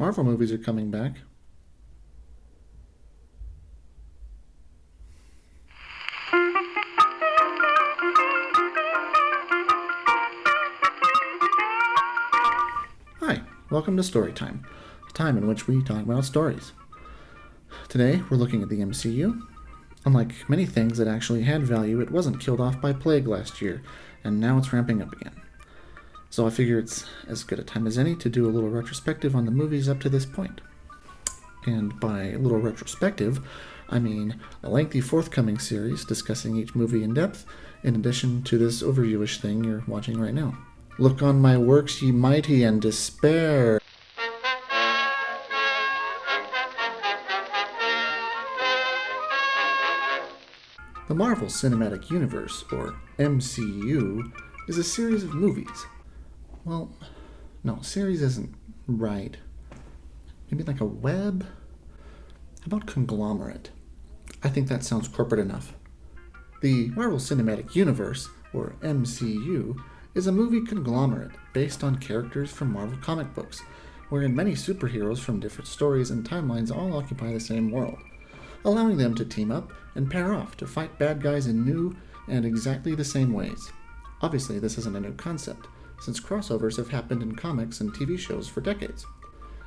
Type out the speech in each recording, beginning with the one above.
Marvel movies are coming back. Hi, welcome to Storytime, a time in which we talk about stories. Today, we're looking at the MCU. Unlike many things that actually had value, it wasn't killed off by plague last year, and now it's ramping up again. So I figure it's as good a time as any to do a little retrospective on the movies up to this point. And by a little retrospective, I mean a lengthy forthcoming series discussing each movie in depth, in addition to this overviewish thing you're watching right now. Look on my works, ye mighty, and despair. The Marvel Cinematic Universe, or MCU, is a series of movies. Well, no, series isn't right. Maybe like a web? How about conglomerate? I think that sounds corporate enough. The Marvel Cinematic Universe, or MCU, is a movie conglomerate based on characters from Marvel comic books, wherein many superheroes from different stories and timelines all occupy the same world, allowing them to team up and pair off to fight bad guys in new and exactly the same ways. Obviously, this isn't a new concept, since crossovers have happened in comics and TV shows for decades.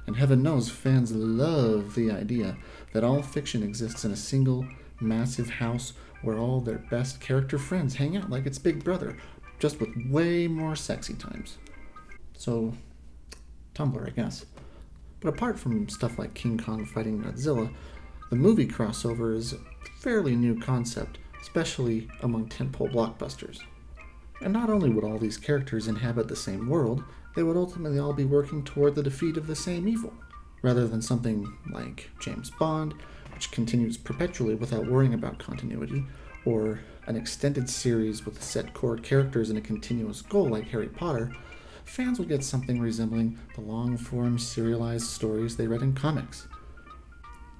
And heaven knows fans love the idea that all fiction exists in a single, massive house where all their best character friends hang out like it's Big Brother, just with way more sexy times. So, Tumblr, I guess. But apart from stuff like King Kong fighting Godzilla, the movie crossover is a fairly new concept, especially among tentpole blockbusters. And not only would all these characters inhabit the same world, they would ultimately all be working toward the defeat of the same evil, rather than something like James Bond, which continues perpetually without worrying about continuity, or an extended series with set core characters and a continuous goal like Harry Potter. Fans will get something resembling the long-form serialized stories they read in comics.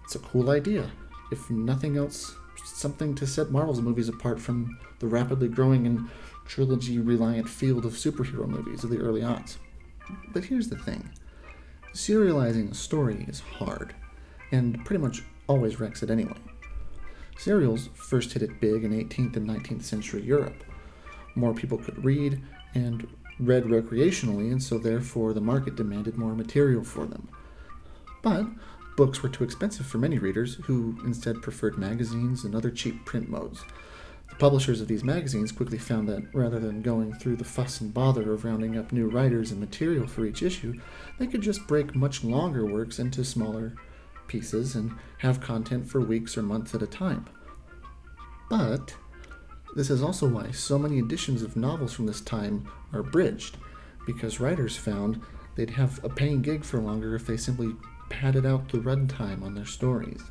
It's a cool idea, if nothing else, something to set Marvel's movies apart from the rapidly growing and trilogy-reliant field of superhero movies of the early aughts. But here's the thing. Serializing a story is hard, and pretty much always wrecks it anyway. Serials first hit it big in 18th and 19th century Europe. More people could read, and read recreationally, and so therefore the market demanded more material for them. But books were too expensive for many readers, who instead preferred magazines and other cheap print modes. The publishers of these magazines quickly found that rather than going through the fuss and bother of rounding up new writers and material for each issue, they could just break much longer works into smaller pieces and have content for weeks or months at a time. But this is also why so many editions of novels from this time are abridged, because writers found they'd have a paying gig for longer if they simply padded out the runtime on their stories.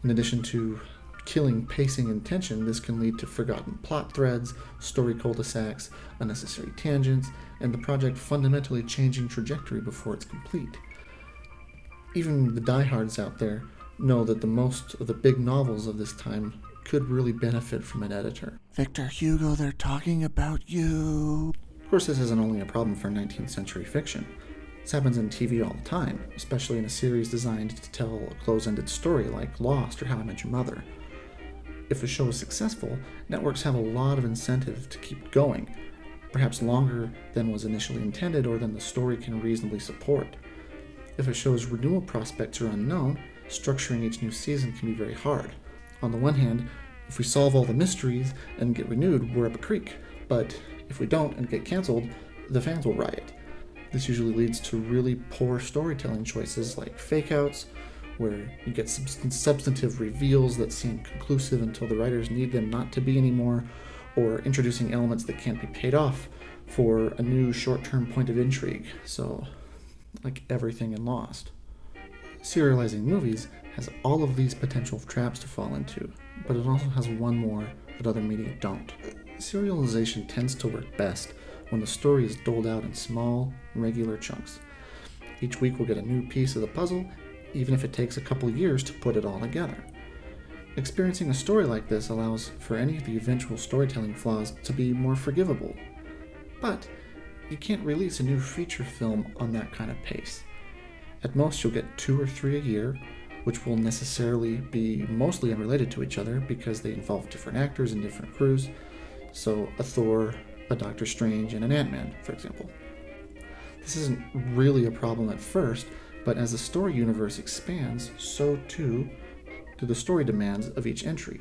In addition to killing pacing and tension, this can lead to forgotten plot threads, story cul-de-sacs, unnecessary tangents, and the project fundamentally changing trajectory before it's complete. Even the diehards out there know that the most of the big novels of this time could really benefit from an editor. Victor Hugo, they're talking about you. Of course, this isn't only a problem for 19th century fiction. This happens in TV all the time, especially in a series designed to tell a close-ended story like Lost or How I Met Your Mother. If a show is successful, networks have a lot of incentive to keep going, perhaps longer than was initially intended or than the story can reasonably support. If a show's renewal prospects are unknown, structuring each new season can be very hard. On the one hand, if we solve all the mysteries and get renewed, we're up a creek. But if we don't and get canceled, the fans will riot. This usually leads to really poor storytelling choices like fake-outs, where you get substantive reveals that seem conclusive until the writers need them not to be anymore, or introducing elements that can't be paid off for a new short-term point of intrigue. So, like everything in Lost. Serializing movies has all of these potential traps to fall into, but it also has one more that other media don't. Serialization tends to work best when the story is doled out in small, regular chunks. Each week we'll get a new piece of the puzzle, even if it takes a couple years to put it all together. Experiencing a story like this allows for any of the eventual storytelling flaws to be more forgivable. But you can't release a new feature film on that kind of pace. At most, you'll get 2 or 3 a year, which will necessarily be mostly unrelated to each other because they involve different actors and different crews. So a Thor, a Doctor Strange, and an Ant-Man, for example. This isn't really a problem at first, but as the story universe expands, so too do the story demands of each entry.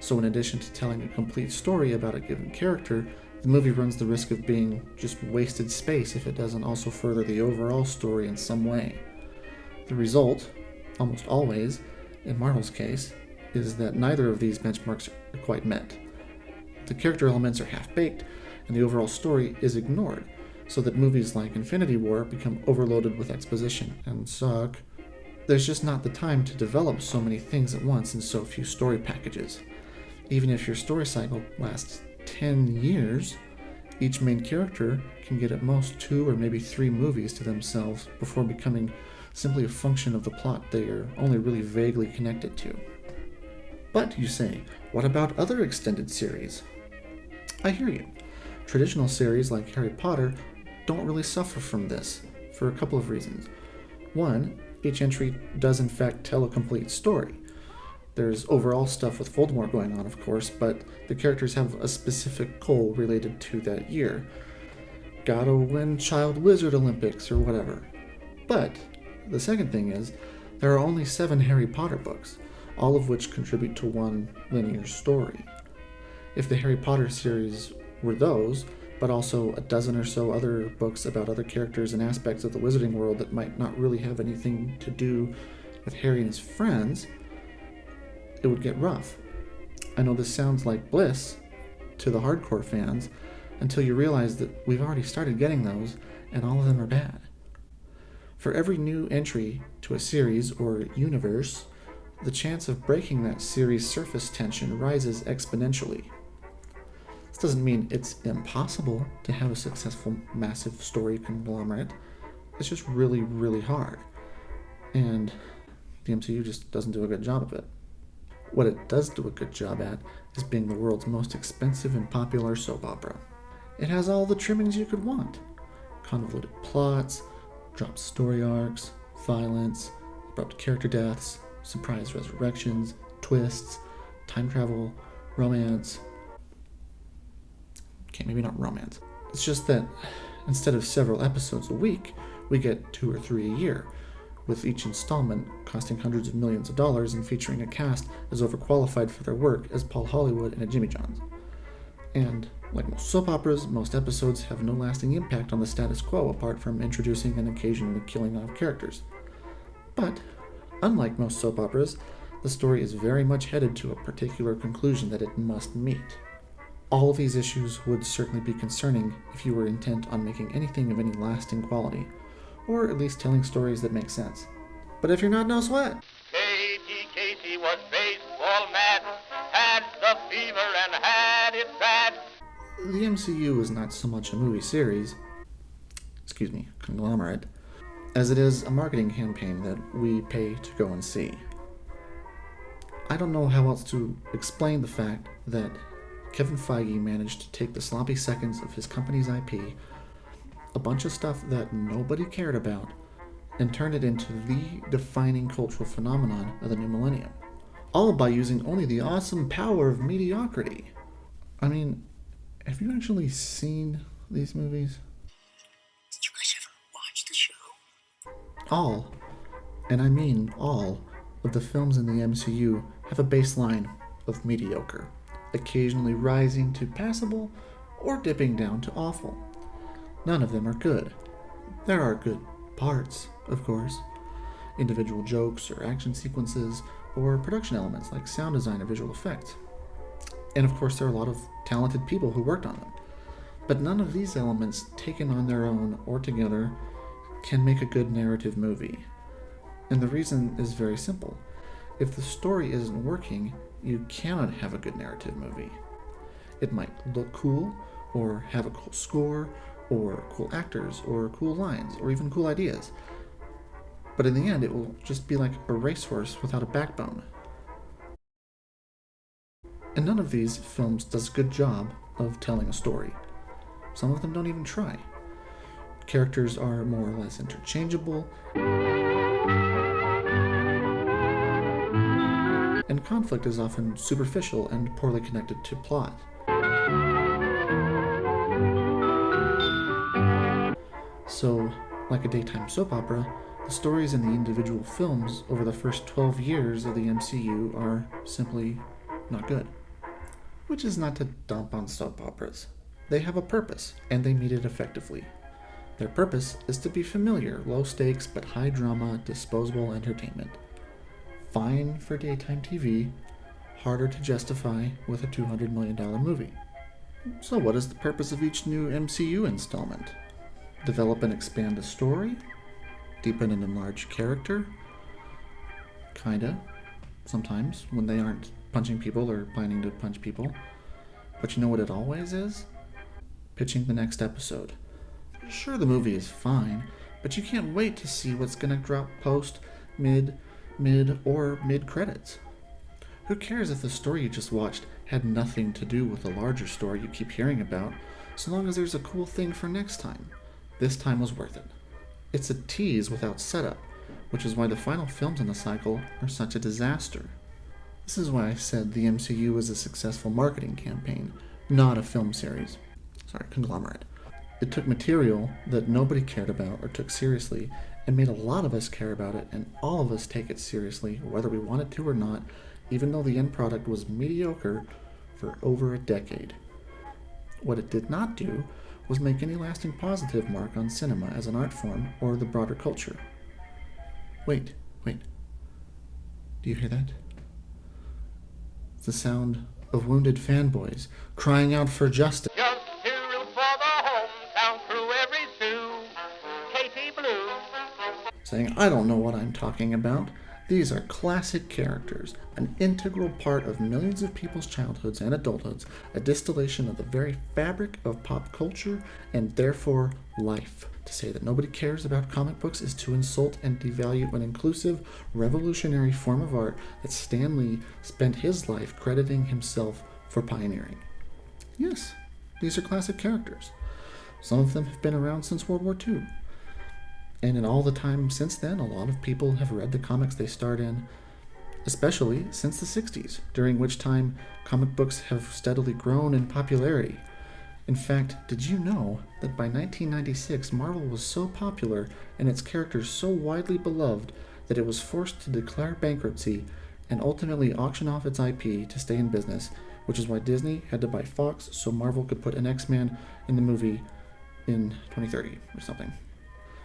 So in addition to telling a complete story about a given character, the movie runs the risk of being just wasted space if it doesn't also further the overall story in some way. The result, almost always, in Marvel's case, is that neither of these benchmarks are quite met. The character elements are half-baked, and the overall story is ignored, so that movies like Infinity War become overloaded with exposition and suck. There's just not the time to develop so many things at once in so few story packages. Even if your story cycle lasts 10 years, each main character can get at most 2 or maybe 3 movies to themselves before becoming simply a function of the plot they are only really vaguely connected to. But, you say, what about other extended series? I hear you. Traditional series like Harry Potter don't really suffer from this, for a couple of reasons. One, each entry does in fact tell a complete story. There's overall stuff with Voldemort going on, of course, but the characters have a specific goal related to that year. Gotta win Child Wizard Olympics or whatever. But the second thing is, there are only 7 Harry Potter books, all of which contribute to one linear story. If the Harry Potter series were those, but also a dozen or so other books about other characters and aspects of the wizarding world that might not really have anything to do with Harry and his friends, it would get rough. I know this sounds like bliss to the hardcore fans until you realize that we've already started getting those, and all of them are bad. For every new entry to a series or universe, the chance of breaking that series' surface tension rises exponentially. This doesn't mean it's impossible to have a successful massive story conglomerate. It's just really, really hard. And the MCU just doesn't do a good job of it. What it does do a good job at is being the world's most expensive and popular soap opera. It has all the trimmings you could want. Convoluted plots, dropped story arcs, violence, abrupt character deaths, surprise resurrections, twists, time travel, romance. Okay, maybe not romance. It's just that instead of several episodes a week, we get 2 or 3 a year, with each installment costing hundreds of millions of dollars and featuring a cast as overqualified for their work as Paul Hollywood and a Jimmy Johns. And, like most soap operas, most episodes have no lasting impact on the status quo apart from introducing and occasionally killing off characters. But, unlike most soap operas, the story is very much headed to a particular conclusion that it must meet. All of these issues would certainly be concerning if you were intent on making anything of any lasting quality, or at least telling stories that make sense. But if you're not, no sweat. Casey was baseball mad, had the fever and had it bad. The MCU is not so much a movie series, conglomerate, as it is a marketing campaign that we pay to go and see. I don't know how else to explain the fact that Kevin Feige managed to take the sloppy seconds of his company's IP, a bunch of stuff that nobody cared about, and turn it into the defining cultural phenomenon of the new millennium. All by using only the awesome power of mediocrity. I mean, have you actually seen these movies? Did you guys ever watch the show? All, and I mean all, of the films in the MCU have a baseline of mediocre, occasionally rising to passable or dipping down to awful. None of them are good. There are good parts, of course, individual jokes or action sequences, or production elements like sound design or visual effects. And of course there are a lot of talented people who worked on them. But none of these elements, taken on their own or together, can make a good narrative movie. And the reason is very simple. If the story isn't working, you cannot have a good narrative movie. It might look cool, or have a cool score, or cool actors, or cool lines, or even cool ideas. But in the end, it will just be like a racehorse without a backbone. And none of these films does a good job of telling a story. Some of them don't even try. Characters are more or less interchangeable, and conflict is often superficial and poorly connected to plot. So, like a daytime soap opera, the stories in the individual films over the first 12 years of the MCU are simply not good. Which is not to dump on soap operas. They have a purpose, and they meet it effectively. Their purpose is to be familiar, low stakes but high drama, disposable entertainment. Fine for daytime TV, harder to justify with a $200 million movie. So what is the purpose of each new MCU installment? Develop and expand a story? Deepen and enlarge character? Kinda. Sometimes, when they aren't punching people or planning to punch people. But you know what it always is? Pitching the next episode. Sure, the movie is fine, but you can't wait to see what's gonna drop post, mid, or mid-credits. Who cares if the story you just watched had nothing to do with the larger story you keep hearing about, so long as there's a cool thing for next time. This time was worth it. It's a tease without setup, which is why the final films in the cycle are such a disaster. This is why I said the MCU is a successful marketing campaign, not a film series. Conglomerate. It took material that nobody cared about or took seriously and made a lot of us care about it, and all of us take it seriously, whether we wanted to or not, even though the end product was mediocre for over a decade. What it did not do was make any lasting positive mark on cinema as an art form or the broader culture. Wait. Do you hear that? It's the sound of wounded fanboys crying out for justice. Just to root for the hometown crew every Sue, Katie Blue. Saying, I don't know what I'm talking about. These are classic characters, an integral part of millions of people's childhoods and adulthoods, a distillation of the very fabric of pop culture and therefore life. To say that nobody cares about comic books is to insult and devalue an inclusive, revolutionary form of art that Stan Lee spent his life crediting himself for pioneering. Yes, these are classic characters. Some of them have been around since World War II. And in all the time since then, a lot of people have read the comics they starred in, especially since the 60s, during which time comic books have steadily grown in popularity. In fact, did you know that by 1996, Marvel was so popular and its characters so widely beloved that it was forced to declare bankruptcy and ultimately auction off its IP to stay in business, which is why Disney had to buy Fox so Marvel could put an X-Men in the movie in 2030 or something.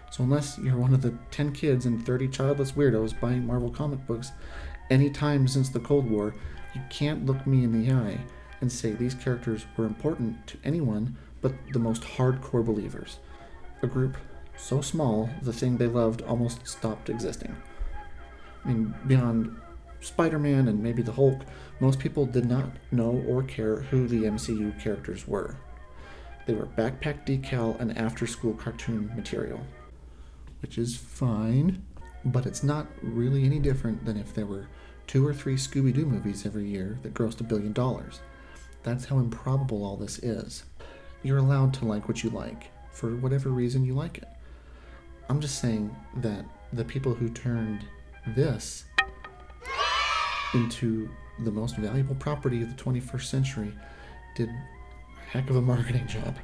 So unless you're one of the 10 kids and 30 childless weirdos buying Marvel comic books any time since the Cold War, you can't look me in the eye and say these characters were important to anyone but the most hardcore believers. A group so small, the thing they loved almost stopped existing. I mean, beyond Spider-Man and maybe the Hulk, most people did not know or care who the MCU characters were. They were backpack decal and after-school cartoon material. Which is fine, but it's not really any different than if there were 2 or 3 Scooby-Doo movies every year that grossed $1 billion. That's how improbable all this is. You're allowed to like what you like, for whatever reason you like it. I'm just saying that the people who turned this into the most valuable property of the 21st century did a heck of a marketing job.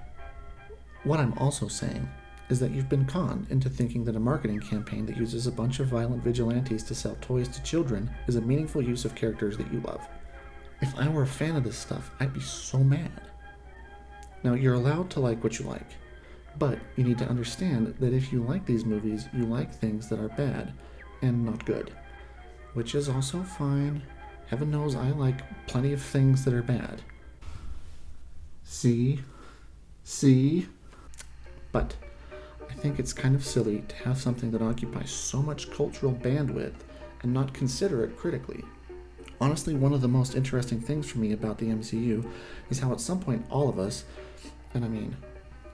What I'm also saying is that you've been conned into thinking that a marketing campaign that uses a bunch of violent vigilantes to sell toys to children is a meaningful use of characters that you love. If I were a fan of this stuff, I'd be so mad. Now, you're allowed to like what you like, but you need to understand that if you like these movies, you like things that are bad and not good, which is also fine. Heaven knows I like plenty of things that are bad. See? But I think it's kind of silly to have something that occupies so much cultural bandwidth and not consider it critically. Honestly, one of the most interesting things for me about the MCU is how at some point all of us, and I mean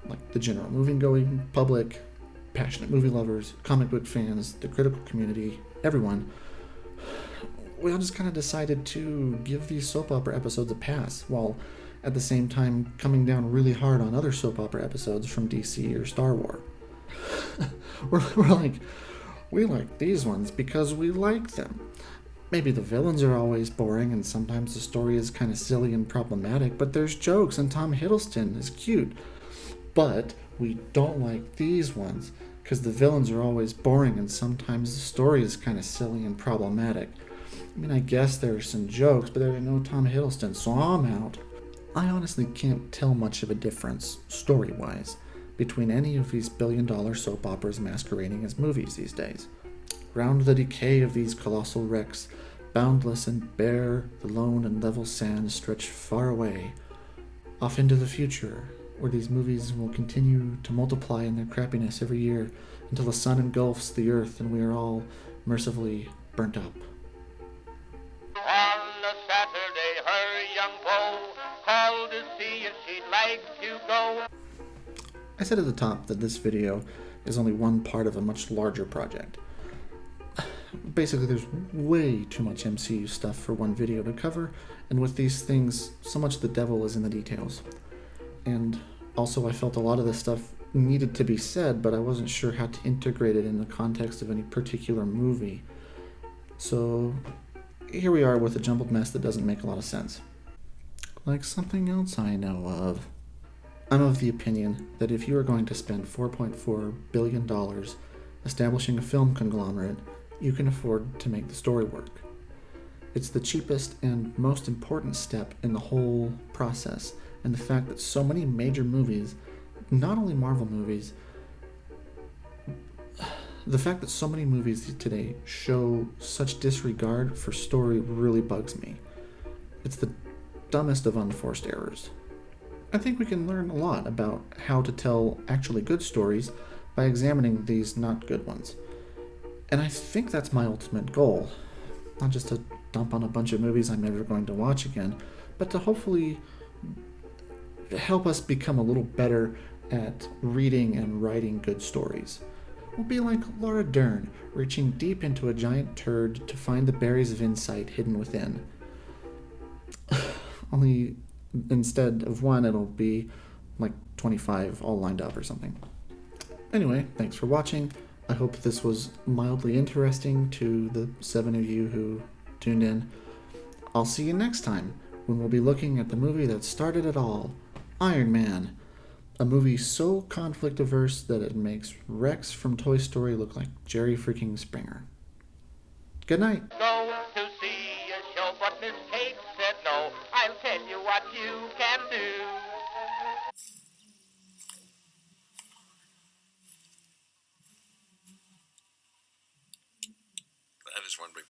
like the general movie-going public, passionate movie lovers, comic book fans, the critical community, everyone, we all just kind of decided to give these soap opera episodes a pass, while at the same time coming down really hard on other soap opera episodes from DC or Star Wars. we're like, we like these ones because we like them. Maybe the villains are always boring and sometimes the story is kind of silly and problematic, but there's jokes and Tom Hiddleston is cute. But we don't like these ones because the villains are always boring and sometimes the story is kind of silly and problematic. I mean, I guess there are some jokes, but there are no Tom Hiddleston, so I'm out. I honestly can't tell much of a difference, story-wise, between any of these billion-dollar soap operas masquerading as movies these days. Round the decay of these colossal wrecks, boundless and bare, the lone and level sands stretch far away, off into the future, where these movies will continue to multiply in their crappiness every year until the sun engulfs the earth and we are all mercifully burnt up. On a Saturday, her young beau called to see if she'd like to go. I said at the top that this video is only one part of a much larger project. Basically, there's way too much MCU stuff for one video to cover, and with these things, so much the devil is in the details. And also, I felt a lot of this stuff needed to be said, but I wasn't sure how to integrate it in the context of any particular movie. So, here we are with a jumbled mess that doesn't make a lot of sense. Like something else I know of. I'm of the opinion that if you are going to spend $4.4 billion establishing a film conglomerate, you can afford to make the story work. It's the cheapest and most important step in the whole process, and the fact that so many major movies, not only Marvel movies, the fact that so many movies today show such disregard for story really bugs me. It's the dumbest of unforced errors. I think we can learn a lot about how to tell actually good stories by examining these not good ones. And I think that's my ultimate goal. Not just to dump on a bunch of movies I'm never going to watch again, but to hopefully help us become a little better at reading and writing good stories. We'll be like Laura Dern, reaching deep into a giant turd to find the berries of insight hidden within. Only instead of one, it'll be like 25 all lined up or something. Anyway, thanks for watching. I hope this was mildly interesting to the 7 of you who tuned in. I'll see you next time when we'll be looking at the movie that started it all, Iron Man. A movie so conflict averse that it makes Rex from Toy Story look like Jerry freaking Springer. Good night. Go to see a show, but Miss Kate said no. I'll tell you what you can do. That is one big